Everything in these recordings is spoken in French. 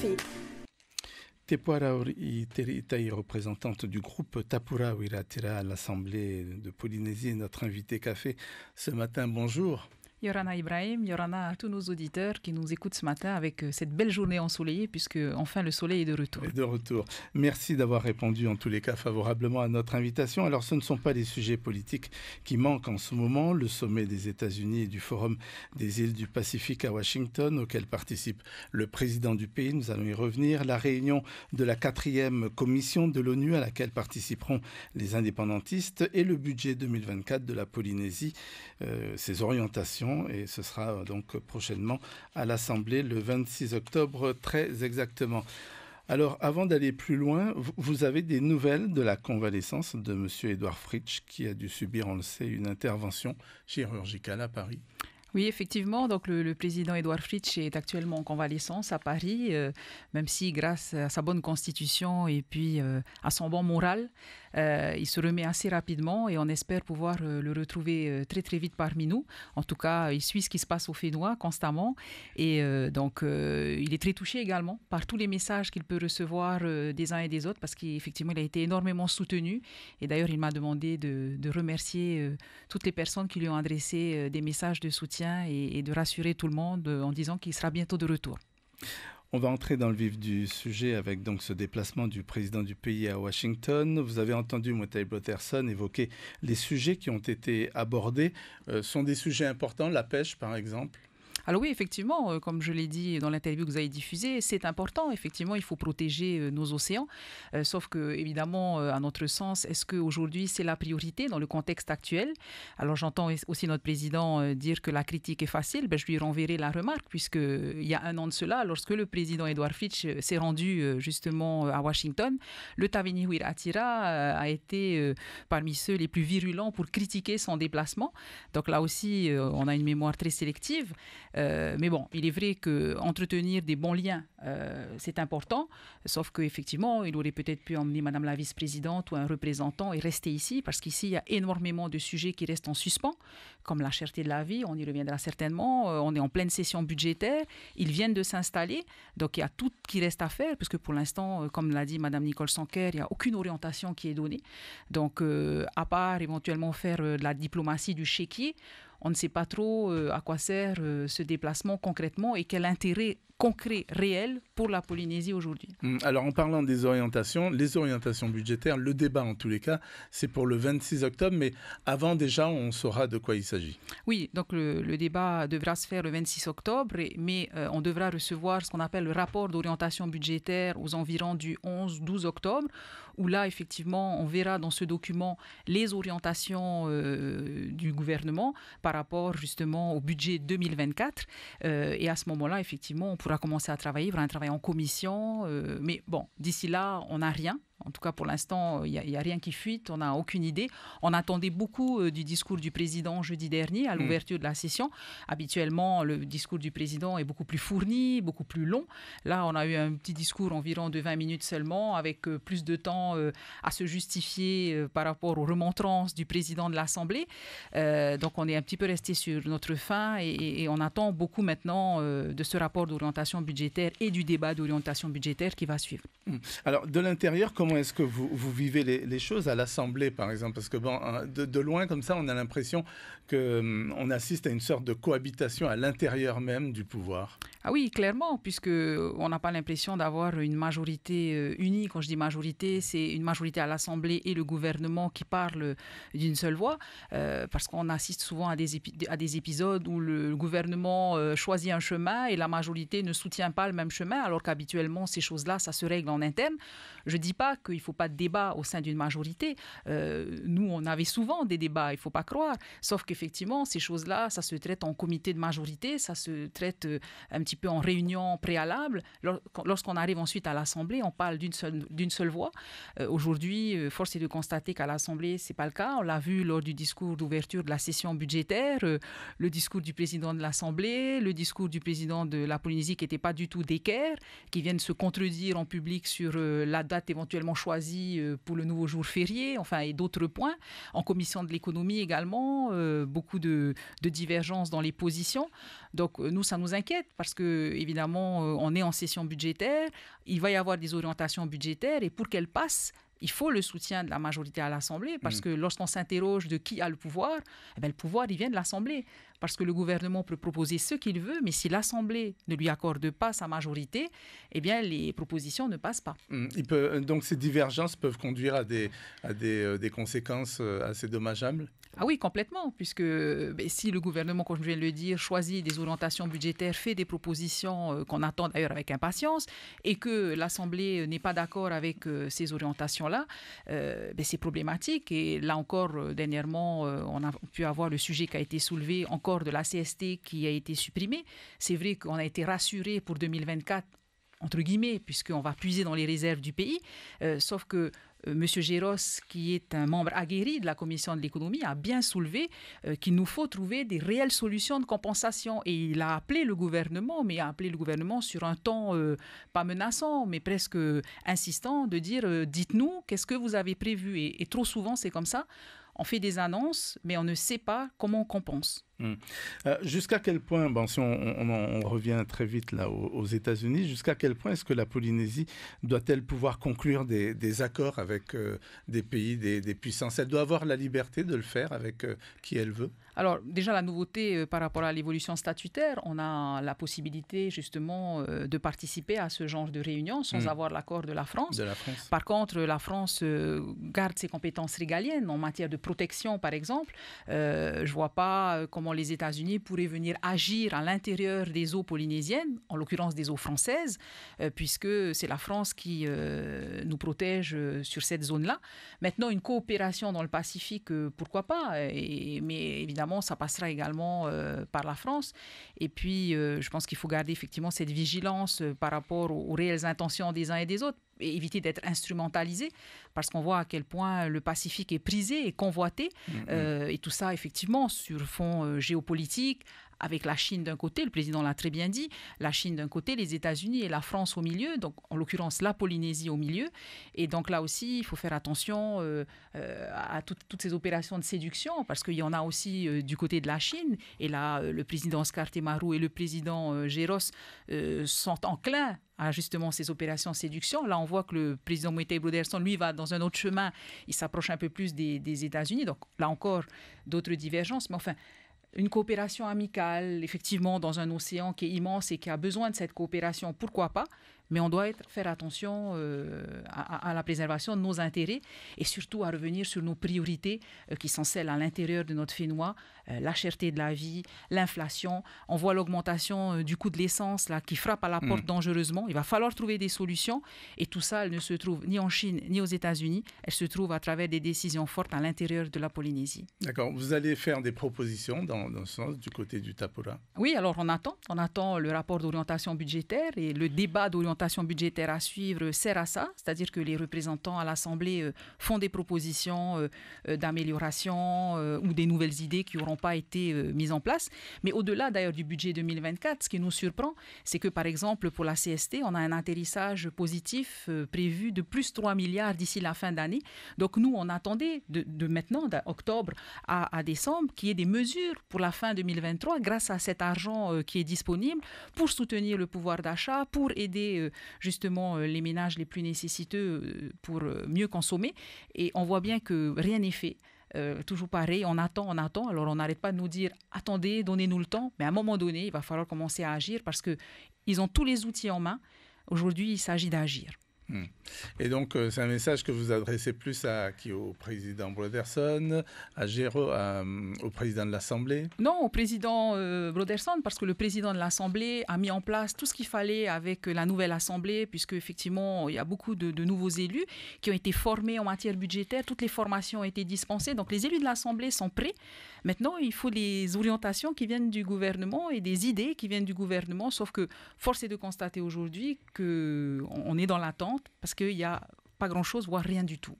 Café. Tepuara Teritai, représentante du groupe Tapura Wiratira à l'Assemblée de Polynésie, est notre invité café ce matin. Bonjour. Yorana Ibrahim, Yorana à tous nos auditeurs qui nous écoutent ce matin avec cette belle journée ensoleillée puisque enfin le soleil est de retour. Et de retour. Merci d'avoir répondu en tous les cas favorablement à notre invitation. Alors ce ne sont pas les sujets politiques qui manquent en ce moment. Le sommet des États-Unis et du Forum des îles du Pacifique à Washington auquel participe le président du pays, nous allons y revenir. La réunion de la 4e commission de l'ONU à laquelle participeront les indépendantistes et le budget 2024 de la Polynésie, ses orientations. Et ce sera donc prochainement à l'Assemblée le 26 octobre très exactement. Alors avant d'aller plus loin, vous avez des nouvelles de la convalescence de M. Edouard Fritsch qui a dû subir, on le sait, une intervention chirurgicale à Paris. Oui, effectivement. Donc, le président Edouard Fritsch est actuellement en convalescence à Paris, même si grâce à sa bonne constitution et puis à son bon moral, il se remet assez rapidement et on espère pouvoir le retrouver très très vite parmi nous. En tout cas, il suit ce qui se passe au Fénois constamment et donc il est très touché également par tous les messages qu'il peut recevoir des uns et des autres parce qu'effectivement, il a été énormément soutenu et d'ailleurs, il m'a demandé de remercier toutes les personnes qui lui ont adressé des messages de soutien et de rassurer tout le monde en disant qu'il sera bientôt de retour. On va entrer dans le vif du sujet avec donc ce déplacement du président du pays à Washington. Vous avez entendu Moutai Botterson évoquer les sujets qui ont été abordés. Sont des sujets importants, la pêche par exemple? Alors oui, effectivement, comme je l'ai dit dans l'interview que vous avez diffusée, c'est important. Effectivement, il faut protéger nos océans. Sauf que, évidemment, à notre sens, est-ce qu'aujourd'hui, c'est la priorité dans le contexte actuel? Alors j'entends aussi notre président dire que la critique est facile. Je lui renverrai la remarque, puisqu'il y a un an de cela, lorsque le président Edouard Fritsch s'est rendu justement à Washington, le Tavini Wiratira a été parmi ceux les plus virulents pour critiquer son déplacement. Donc là aussi, on a une mémoire très sélective. Mais bon, il est vrai qu'entretenir des bons liens, c'est important, sauf qu'effectivement, il aurait peut-être pu emmener Madame la vice-présidente ou un représentant et rester ici, parce qu'ici, il y a énormément de sujets qui restent en suspens, comme la cherté de la vie, on y reviendra certainement, on est en pleine session budgétaire, ils viennent de s'installer, donc il y a tout qui reste à faire, puisque pour l'instant, comme l'a dit Madame Nicole Sanker, il n'y a aucune orientation qui est donnée. Donc, à part éventuellement faire de la diplomatie du chéquier, on ne sait pas trop à quoi sert ce déplacement concrètement et quel intérêt concret, réel pour la Polynésie aujourd'hui. Alors en parlant des orientations, les orientations budgétaires, le débat en tous les cas, c'est pour le 26 octobre, mais avant déjà, on saura de quoi il s'agit. Oui, donc le débat devra se faire le 26 octobre, mais on devra recevoir ce qu'on appelle le rapport d'orientation budgétaire aux environs du 11-12 octobre, où là, effectivement, on verra dans ce document les orientations du gouvernement par rapport justement au budget 2024. Et à ce moment-là, effectivement, on pourra commencer à travailler. Il y aura un travail en commission. Mais bon, d'ici là, on n'a rien. En tout cas, pour l'instant, il n'y a rien qui fuite, on n'a aucune idée. On attendait beaucoup du discours du président jeudi dernier à l'ouverture de la session. Habituellement, le discours du président est beaucoup plus fourni, beaucoup plus long. Là, on a eu un petit discours environ de 20 minutes seulement, avec plus de temps à se justifier par rapport aux remontrances du président de l'Assemblée. Donc, on est un petit peu resté sur notre faim et on attend beaucoup maintenant de ce rapport d'orientation budgétaire et du débat d'orientation budgétaire qui va suivre. Alors, de l'intérieur, comment est-ce que vous vivez les choses à l'Assemblée, par exemple? Parce que bon, de loin, comme ça, on a l'impression qu'on assiste à une sorte de cohabitation à l'intérieur même du pouvoir. Ah oui, clairement, puisqu'on n'a pas l'impression d'avoir une majorité unie. Quand je dis majorité, c'est une majorité à l'Assemblée et le gouvernement qui parlent d'une seule voix, parce qu'on assiste souvent à des épisodes où le gouvernement choisit un chemin et la majorité ne soutient pas le même chemin, alors qu'habituellement, ces choses-là, ça se règle en interne. Je ne dis pas qu'il ne faut pas de débat au sein d'une majorité. Nous, on avait souvent des débats, il ne faut pas croire. Sauf qu'effectivement, ces choses-là, ça se traite en comité de majorité, ça se traite un petit peu en réunion préalable. Lorsqu'on arrive ensuite à l'Assemblée, on parle d'une seule voix. Aujourd'hui, force est de constater qu'à l'Assemblée, ce n'est pas le cas. On l'a vu lors du discours d'ouverture de la session budgétaire, le discours du président de l'Assemblée, le discours du président de la Polynésie qui n'était pas du tout d'équerre, qui viennent se contredire en public sur la date éventuellement évidemment choisi pour le nouveau jour férié, enfin, et d'autres points. En commission de l'économie également, beaucoup de divergences dans les positions. Donc, nous, ça nous inquiète parce que, évidemment, on est en session budgétaire, il va y avoir des orientations budgétaires et pour qu'elles passent, il faut le soutien de la majorité à l'Assemblée parce que lorsqu'on s'interroge de qui a le pouvoir, eh bien, le pouvoir, il vient de l'Assemblée. Parce que le gouvernement peut proposer ce qu'il veut, mais si l'Assemblée ne lui accorde pas sa majorité, eh bien, les propositions ne passent pas. Donc ces divergences peuvent conduire à des conséquences assez dommageables? Ah oui, complètement, puisque si le gouvernement, comme je viens de le dire, choisit des orientations budgétaires, fait des propositions qu'on attend d'ailleurs avec impatience, et que l'Assemblée n'est pas d'accord avec ces orientations-là, c'est problématique. Et là encore, dernièrement, on a pu avoir le sujet qui a été soulevé encore de la CST qui a été supprimée. C'est vrai qu'on a été rassuré pour 2024, entre guillemets, puisqu'on va puiser dans les réserves du pays, sauf que M. Géros, qui est un membre aguerri de la Commission de l'économie, a bien soulevé qu'il nous faut trouver des réelles solutions de compensation. Et il a appelé le gouvernement, mais il a appelé le gouvernement sur un ton pas menaçant, mais presque insistant, de dire dites-nous, qu'est-ce que vous avez prévu ? Et trop souvent, c'est comme ça. On fait des annonces, mais on ne sait pas comment on compense. Jusqu'à quel point, si on revient très vite là aux États-Unis, jusqu'à quel point est-ce que la Polynésie doit-elle pouvoir conclure des accords avec des pays, des puissances? Elle doit avoir la liberté de le faire avec qui elle veut? Alors déjà la nouveauté par rapport à l'évolution statutaire, on a la possibilité justement de participer à ce genre de réunion sans avoir l'accord de la France. Par contre, la France garde ses compétences régaliennes en matière de protection par exemple. Je ne vois pas comment les États-Unis pourraient venir agir à l'intérieur des eaux polynésiennes, en l'occurrence des eaux françaises, puisque c'est la France qui nous protège sur cette zone-là. Maintenant, une coopération dans le Pacifique, pourquoi pas, mais évidemment, ça passera également par la France. Et puis, je pense qu'il faut garder effectivement cette vigilance par rapport aux réelles intentions des uns et des autres et éviter d'être instrumentalisé parce qu'on voit à quel point le Pacifique est prisé et convoité. Et tout ça, effectivement, sur fond géopolitique, avec la Chine d'un côté, le président l'a très bien dit, la Chine d'un côté, les États-Unis et la France au milieu, donc en l'occurrence la Polynésie au milieu. Et donc là aussi, il faut faire attention à toutes ces opérations de séduction, parce qu'il y en a aussi du côté de la Chine. Et là, le président Oscar Temaru et le président Géros sont enclins à justement ces opérations de séduction. Là, on voit que le président Moïse Broderson, lui, va dans un autre chemin. Il s'approche un peu plus des États-Unis. Donc là encore, d'autres divergences. Mais enfin, une coopération amicale, effectivement, dans un océan qui est immense et qui a besoin de cette coopération, pourquoi pas ? Mais on doit faire attention à la préservation de nos intérêts et surtout à revenir sur nos priorités qui sont celles à l'intérieur de notre FENUA, la cherté de la vie, l'inflation. On voit l'augmentation du coût de l'essence là, qui frappe à la porte dangereusement. Il va falloir trouver des solutions et tout ça, elle ne se trouve ni en Chine ni aux États-Unis. Elle se trouve à travers des décisions fortes à l'intérieur de la Polynésie. D'accord. Vous allez faire des propositions dans ce sens du côté du Tapura? Oui, alors on attend le rapport d'orientation budgétaire et le débat d'orientation budgétaire à suivre sert à ça, c'est-à-dire que les représentants à l'Assemblée font des propositions d'amélioration ou des nouvelles idées qui n'auront pas été mises en place. Mais au-delà d'ailleurs du budget 2024, ce qui nous surprend, c'est que par exemple pour la CST, on a un atterrissage positif prévu de plus 3 milliards d'ici la fin d'année. Donc nous, on attendait de maintenant, d'octobre à décembre, qu'il y ait des mesures pour la fin 2023 grâce à cet argent qui est disponible pour soutenir le pouvoir d'achat, pour aider justement les ménages les plus nécessiteux pour mieux consommer. Et on voit bien que rien n'est fait. Toujours pareil, on attend. Alors on n'arrête pas de nous dire attendez, donnez-nous le temps. Mais à un moment donné, il va falloir commencer à agir parce qu'ils ont tous les outils en main. Aujourd'hui, il s'agit d'agir. Et donc, c'est un message que vous adressez plus au président Broderson, au président de l'Assemblée? Non, au président Broderson, parce que le président de l'Assemblée a mis en place tout ce qu'il fallait avec la nouvelle Assemblée, puisque effectivement, il y a beaucoup de nouveaux élus qui ont été formés en matière budgétaire. Toutes les formations ont été dispensées. Donc, les élus de l'Assemblée sont prêts. Maintenant, il faut des orientations qui viennent du gouvernement et des idées qui viennent du gouvernement, sauf que force est de constater aujourd'hui qu'on est dans l'attente parce qu'il n'y a pas grand-chose, voire rien du tout.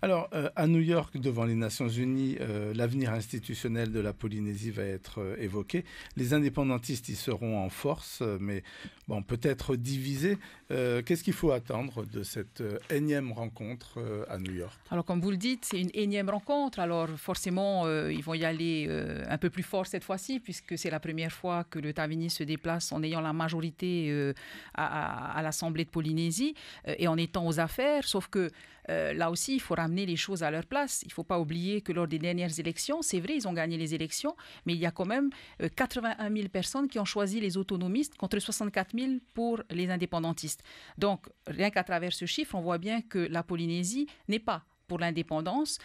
Alors, à New York, devant les Nations Unies, l'avenir institutionnel de la Polynésie va être évoqué. Les indépendantistes y seront en force, mais bon, peut-être divisés. Qu'est-ce qu'il faut attendre de cette énième rencontre à New York? Alors, comme vous le dites, c'est une énième rencontre. Alors, forcément, ils vont y aller un peu plus fort cette fois-ci, puisque c'est la première fois que le Tavini se déplace en ayant la majorité à l'Assemblée de Polynésie et en étant aux affaires. Sauf que là aussi, il faut ramener les choses à leur place. Il ne faut pas oublier que lors des dernières élections, c'est vrai, ils ont gagné les élections, mais il y a quand même 81 000 personnes qui ont choisi les autonomistes contre 64 000 pour les indépendantistes. Donc, rien qu'à travers ce chiffre, on voit bien que la Polynésie n'est pas pour l'indépendance.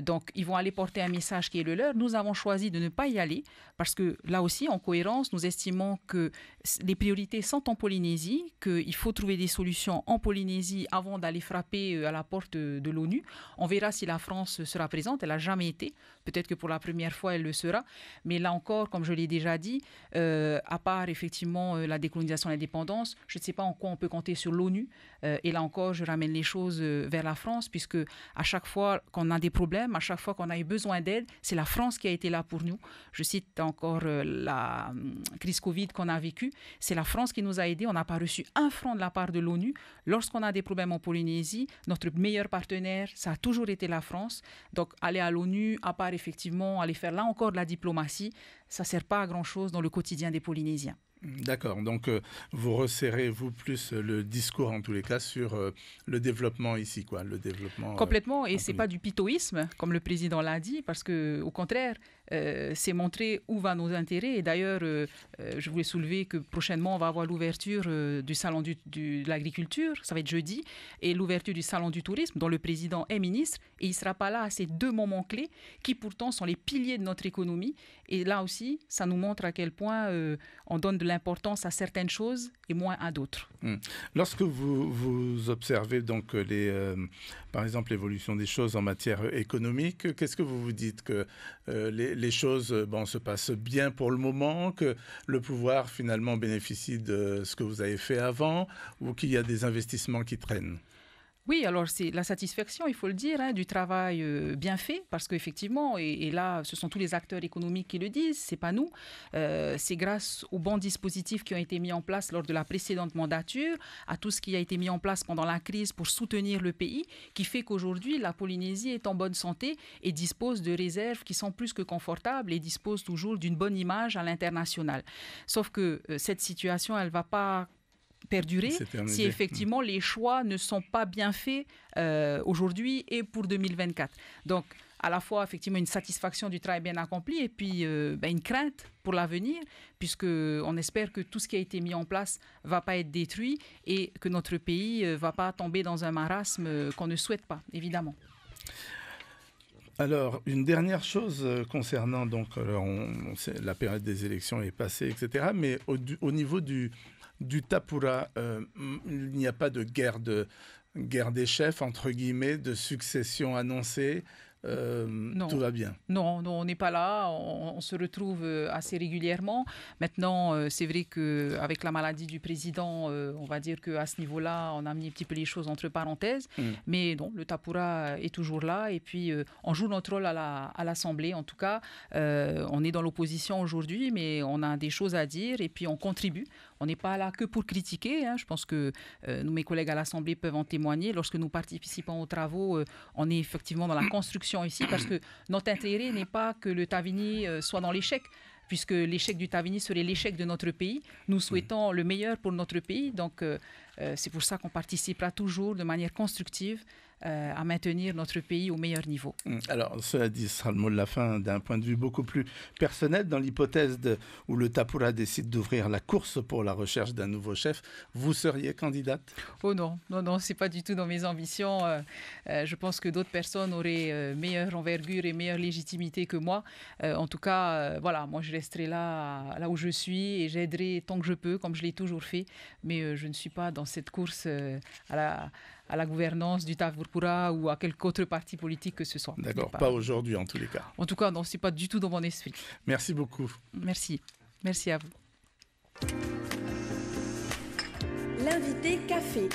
Donc, ils vont aller porter un message qui est le leur. Nous avons choisi de ne pas y aller parce que là aussi, en cohérence, nous estimons que les priorités sont en Polynésie, qu'il faut trouver des solutions en Polynésie avant d'aller frapper à la porte de l'ONU. On verra si la France sera présente. Elle n'a jamais été. Peut-être que pour la première fois, elle le sera. Mais là encore, comme je l'ai déjà dit, à part effectivement la décolonisation et l'indépendance, je ne sais pas en quoi on peut compter sur l'ONU. Et là encore, je ramène les choses vers la France, puisque à chaque fois qu'on a des problèmes, à chaque fois qu'on a eu besoin d'aide, c'est la France qui a été là pour nous. Je cite encore la crise Covid qu'on a vécue. C'est la France qui nous a aidés. On n'a pas reçu un franc de la part de l'ONU. Lorsqu'on a des problèmes en Polynésie, notre meilleur partenaire, ça a toujours été la France. Donc, aller à l'ONU, à part effectivement aller faire là encore de la diplomatie, ça ne sert pas à grand-chose dans le quotidien des Polynésiens. D'accord, donc vous resserrez, vous, plus le discours, en tous les cas, sur le développement ici, quoi, le développement... Complètement, et ce n'est pas du pitoïsme, comme le président l'a dit, parce qu'au contraire, c'est montrer où va nos intérêts. Et d'ailleurs, je voulais soulever que prochainement, on va avoir l'ouverture du salon de l'agriculture, ça va être jeudi, et l'ouverture du salon du tourisme, dont le président est ministre, et il ne sera pas là à ces deux moments clés, qui pourtant sont les piliers de notre économie. Et là aussi, ça nous montre à quel point on donne de l'importance à certaines choses et moins à d'autres. Lorsque vous observez donc par exemple l'évolution des choses en matière économique, qu'est-ce que vous vous dites? Que les choses se passent bien pour le moment, que le pouvoir finalement bénéficie de ce que vous avez fait avant, ou qu'il y a des investissements qui traînent? Oui, alors c'est la satisfaction, il faut le dire, du travail bien fait, parce qu'effectivement, et là, ce sont tous les acteurs économiques qui le disent, c'est pas nous. C'est grâce aux bons dispositifs qui ont été mis en place lors de la précédente mandature, à tout ce qui a été mis en place pendant la crise pour soutenir le pays, qui fait qu'aujourd'hui, la Polynésie est en bonne santé et dispose de réserves qui sont plus que confortables et dispose toujours d'une bonne image à l'international. Sauf que cette situation, elle ne va pas perdurer si effectivement les choix ne sont pas bien faits aujourd'hui et pour 2024. Donc, à la fois effectivement une satisfaction du travail bien accompli et puis une crainte pour l'avenir, puisqu'on espère que tout ce qui a été mis en place ne va pas être détruit et que notre pays ne va pas tomber dans un marasme qu'on ne souhaite pas, évidemment. Alors, une dernière chose concernant, donc, la période des élections est passée, etc., mais au niveau du Tapura, il n'y a pas de guerre des chefs, entre guillemets, de succession annoncée. Tout va bien. Non, on n'est pas là. On se retrouve assez régulièrement. Maintenant, c'est vrai qu'avec la maladie du président, on va dire qu'à ce niveau-là, on a mis un petit peu les choses entre parenthèses. Mais non, le Tapura est toujours là. Et puis, on joue notre rôle à l'Assemblée. En tout cas, on est dans l'opposition aujourd'hui, mais on a des choses à dire et puis on contribue. On n'est pas là que pour critiquer. Je pense que mes collègues à l'Assemblée peuvent en témoigner. Lorsque nous participons aux travaux, on est effectivement dans la construction ici parce que notre intérêt n'est pas que le Tavini soit dans l'échec, puisque l'échec du Tavini serait l'échec de notre pays. Nous souhaitons le meilleur pour notre pays. Donc, c'est pour ça qu'on participera toujours de manière constructive à maintenir notre pays au meilleur niveau. Alors, cela dit, ce sera le mot de la fin d'un point de vue beaucoup plus personnel. Dans l'hypothèse où le Tapura décide d'ouvrir la course pour la recherche d'un nouveau chef, vous seriez candidate? Oh non, c'est pas du tout dans mes ambitions. Je pense que d'autres personnes auraient meilleure envergure et meilleure légitimité que moi. En tout cas, voilà, moi je resterai là où je suis et j'aiderai tant que je peux, comme je l'ai toujours fait. Mais je ne suis pas dans cette course à la gouvernance du Tapura ou à quelque autre parti politique que ce soit. D'accord, pas aujourd'hui en tous les cas. En tout cas, non, ce n'est pas du tout dans mon esprit. Merci beaucoup. Merci à vous. L'invité café.